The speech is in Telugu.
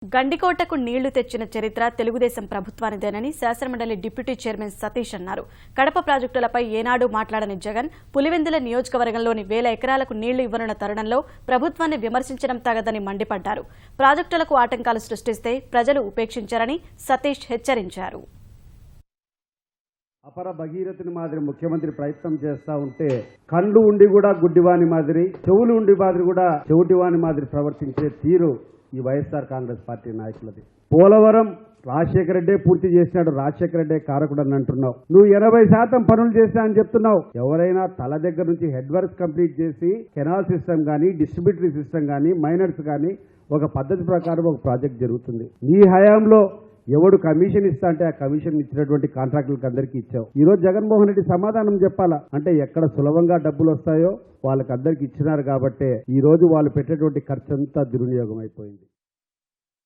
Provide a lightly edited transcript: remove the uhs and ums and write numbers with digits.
గండికోటకు నీళ్లు తెచ్చిన చరిత్ర తెలుగుదేశం ప్రభుత్వానిదేనని శాసనమండలి డిప్యూటీ చైర్మన్ సతీష్ అన్నారు. కడప ప్రాజెక్టులపై ఏనాడు మాట్లాడని జగన్ పులివెందుల నియోజకవర్గంలోని 1000 ఎకరాలకు నీళ్లు ఇవ్వనున్న తరుణంలో ప్రభుత్వాన్ని విమర్శించడం తగదని మండిపడ్డారు. ప్రాజెక్టులకు ఆటంకాలు సృష్టిస్తే ప్రజలు ఉపేక్షించారని సతీష్ హెచ్చరించారు. అపర భగీరథుని మాదిరి ముఖ్యమంత్రి ప్రయత్నం చేస్తా ఉంటే కళ్ళు ఉండి కూడా గుడ్డివాని మాదిరి, చెవులు ఉండి మాదిరి కూడా చెవిటివాని మాదిరి ప్రవర్తించే తీరు ఈ వైఎస్ఆర్ కాంగ్రెస్ పార్టీ నాయకులది. పోలవరం రాజశేఖర రెడ్డే పూర్తి చేసినాడు, రాజశేఖర రెడ్డే కారకుడు అని అంటున్నావు. నువ్వు 80% పనులు చేశా అని చెప్తున్నావు. ఎవరైనా తల దగ్గర నుంచి హెడ్ వర్క్స్ కంప్లీట్ చేసి కెనాల్ సిస్టమ్ కానీ, డిస్ట్రిబ్యూటరీ సిస్టమ్ కానీ, మైనర్స్ కానీ ఒక పద్ధతి ప్రకారం ఒక ప్రాజెక్ట్ జరుగుతుంది. నీ హయాంలో ఎవడు కమిషన్ ఇస్తా అంటే ఆ కమిషన్ ఇచ్చినటువంటి కాంట్రాక్టులకు అందరికీ ఇచ్చావు. ఈ రోజు జగన్మోహన్ రెడ్డి సమాధానం చెప్పాలా అంటే ఎక్కడ సులభంగా డబ్బులు వస్తాయో వాళ్ళకి అందరికి ఇచ్చినారు కాబట్టే ఈ రోజు వాళ్ళు పెట్టేటువంటి ఖర్చు అంతా దుర్వినియోగం అయిపోయింది.